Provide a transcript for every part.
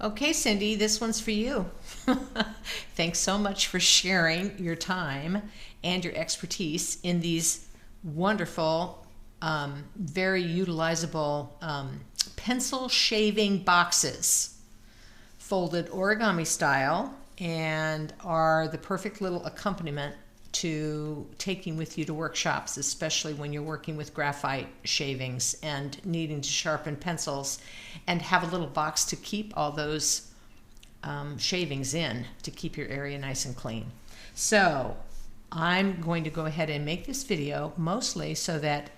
Okay, Cindy, this one's for you. Thanks so much for sharing your time and your expertise in these wonderful, very utilizable pencil shaving boxes, folded origami style, and are the perfect little accompaniment to taking with you to workshops, especially when you're working with graphite shavings and needing to sharpen pencils and have a little box to keep all those shavings in to keep your area nice and clean. So I'm going to go ahead and make this video mostly so that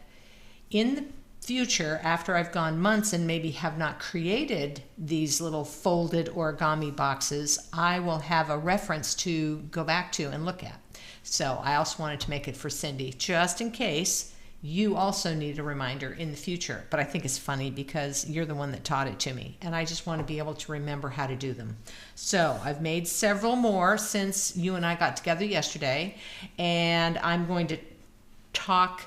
in the future, after I've gone months and maybe have not created these little folded origami boxes, I will have a reference to go back to and look at. So I also wanted to make it for Cindy, just in case you also need a reminder in the future. But I think it's funny because you're the one that taught it to me, and I just want to be able to remember how to do them. So I've made several more since you and I got together yesterday, and I'm going to talk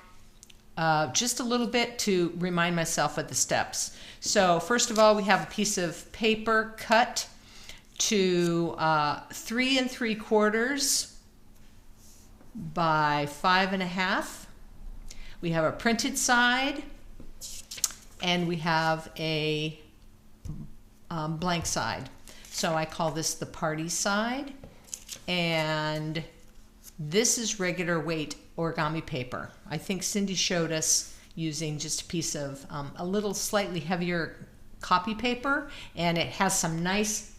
just a little bit to remind myself of the steps. So first of all, we have a piece of paper cut to 3 3/4 by 5 1/2. We have a printed side, and we have a blank side. So I call this the party side, and this is regular weight origami paper. I think Cindy showed us using just a piece of a little slightly heavier copy paper, and it has some nice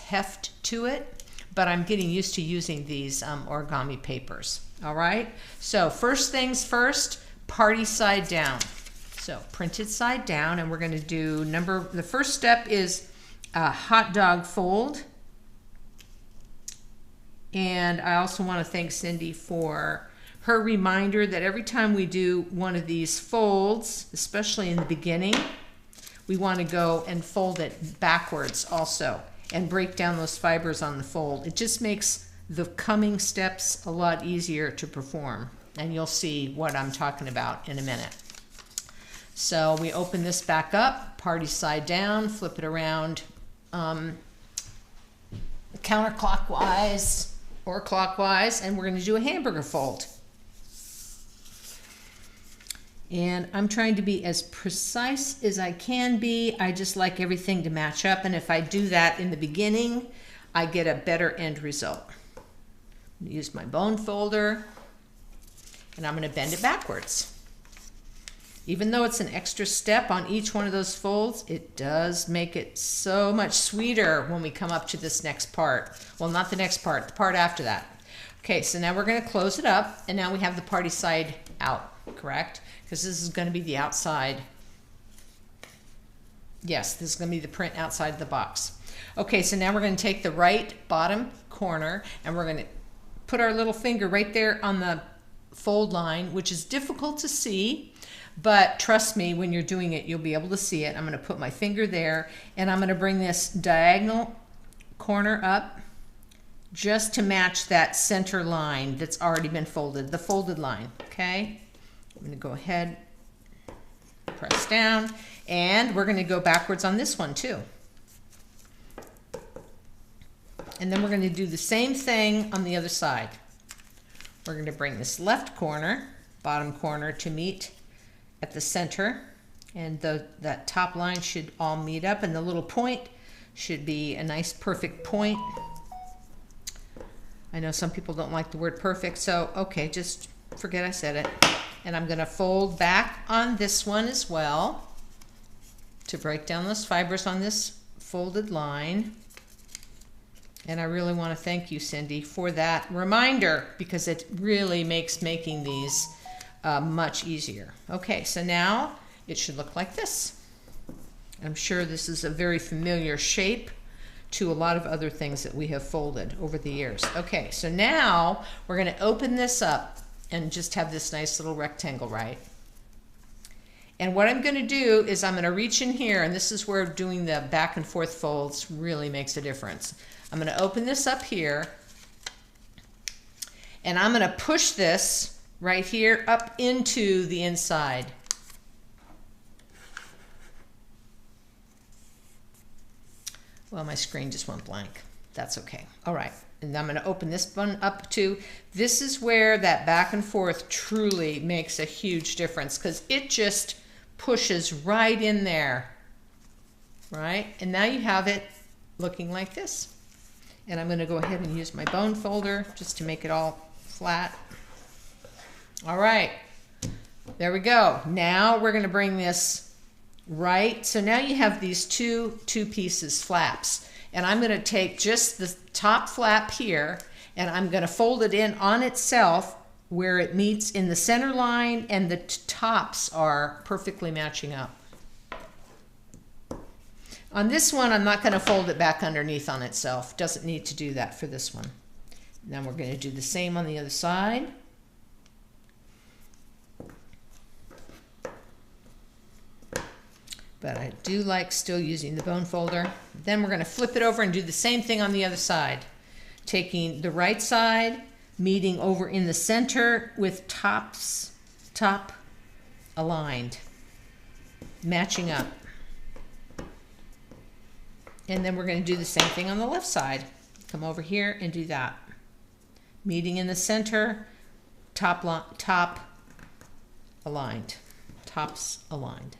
heft to it. But I'm getting used to using these origami papers. All right, so first things first, party side down. So printed side down, and we're going to do the first step is a hot dog fold. And I also want to thank Cindy for her reminder that every time we do one of these folds, especially in the beginning, we want to go and fold it backwards also and break down those fibers on the fold. It just makes the coming steps a lot easier to perform, and you'll see what I'm talking about in a minute. So we open this back up, party side down, flip it around counterclockwise or clockwise, and we're going to do a hamburger fold. And I'm trying to be as precise as I can be. I just like everything to match up, and if I do that in the beginning, I get a better end result. I'm going to use my bone folder, and I'm going to bend it backwards. Even though it's an extra step on each one of those folds, it does make it so much sweeter when we come up to this next part. Well, not the next part, the part after that. Okay, so now we're going to close it up, and now we have the party side out, correct? Because this is going to be the outside. Yes, this is going to be the print outside the box. Okay, so now we're going to take the right bottom corner, and we're going to put our little finger right there on the fold line, which is difficult to see, but trust me, when you're doing it, you'll be able to see it. I'm going to put my finger there, and I'm going to bring this diagonal corner up just to match that center line that's already been folded, the folded line, okay? I'm going to go ahead, press down, and we're going to go backwards on this one too. And then we're going to do the same thing on the other side. We're going to bring this left corner, bottom corner, to meet at the center, and that top line should all meet up, and the little point should be a nice perfect point. I know some people don't like the word perfect, so okay, just forget I said it. And I'm going to fold back on this one as well to break down those fibers on this folded line. And I really want to thank you, Cindy, for that reminder, because it really makes making these much easier. Okay, so now it should look like this. I'm sure this is a very familiar shape to a lot of other things that we have folded over the years. Okay, so now we're going to open this up and just have this nice little rectangle, right? And what I'm going to do is I'm going to reach in here, and this is where doing the back and forth folds really makes a difference. I'm going to open this up here, and I'm going to push this right here up into the inside. Well, my screen just went blank. That's okay. All right. And I'm going to open this one up too. This is where that back and forth truly makes a huge difference, because it just pushes right in there. Right? And now you have it looking like this. And I'm going to go ahead and use my bone folder just to make it all flat. All right. There we go. Now we're going to bring this right. So now you have these two pieces, flaps. And I'm going to take just the top flap here, and I'm going to fold it in on itself where it meets in the center line, and the tops are perfectly matching up. On this one, I'm not going to fold it back underneath on itself. Doesn't need to do that for this one. Then we're going to do the same on the other side. But I do like still using the bone folder. Then we're going to flip it over and do the same thing on the other side. Taking the right side, meeting over in the center with top aligned, matching up. And then we're going to do the same thing on the left side. Come over here and do that. Meeting in the center, top aligned, tops aligned.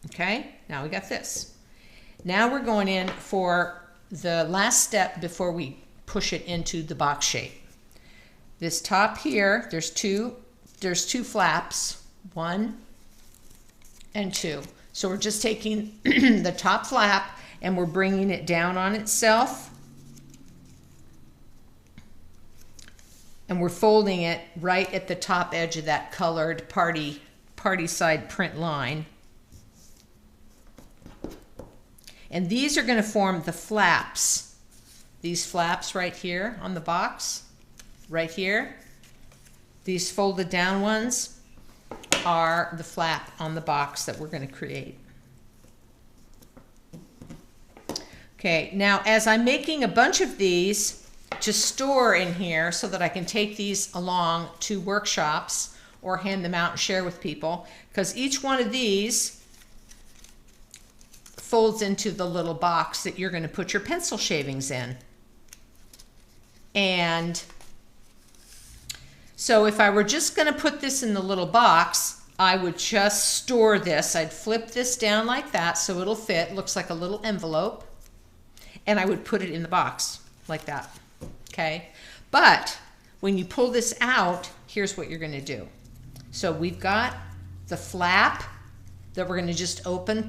Okay, now we got this. Now we're going in for the last step before we push it into the box shape. This top here, there's two flaps, 1 and 2. So we're just taking the top flap and we're bringing it down on itself. And we're folding it right at the top edge of that colored party side print line. And these are going to form the flaps. These flaps right here on the box, right here. These folded down ones are the flap on the box that we're going to create. Okay, now as I'm making a bunch of these to store in here so that I can take these along to workshops or hand them out and share with people, because each one of these folds into the little box that you're going to put your pencil shavings in. And so if I were just going to put this in the little box, I would just store this. I'd flip this down like that so it'll fit. Looks like a little envelope. And I would put it in the box like that. Okay? But when you pull this out, here's what you're going to do. So we've got the flap that we're going to just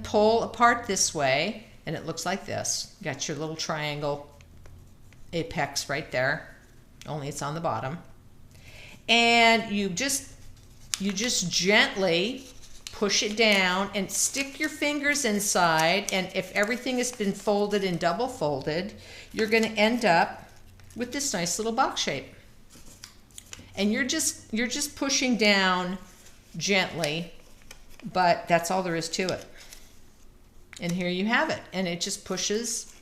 pull apart this way, and it looks like this. You got your little triangle apex right there, only it's on the bottom. And you just gently push it down and stick your fingers inside, and if everything has been folded and double folded, you're going to end up with this nice little box shape. And you're just pushing down gently, but that's all there is to it. And here you have it. And it just pushes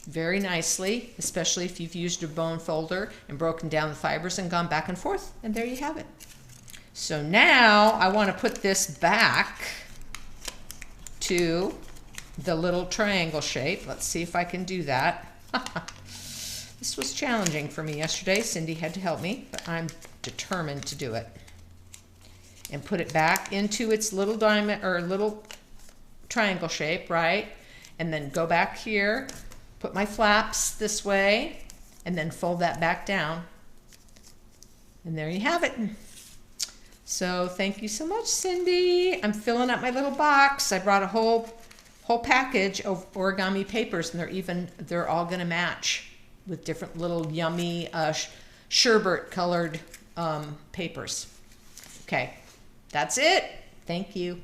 very nicely, especially if you've used a bone folder and broken down the fibers and gone back and forth. And there you have it. So now I want to put this back to the little triangle shape. Let's see if I can do that. This was challenging for me yesterday. Cindy had to help me, but I'm determined to do it. And put it back into its little diamond or little triangle shape, right? And then go back here, put my flaps this way, and then fold that back down. And there you have it. So thank you so much, Cindy. I'm filling up my little box. I brought a whole package of origami papers, and they're all going to match with different little yummy sherbet colored papers. Okay. That's it. Thank you.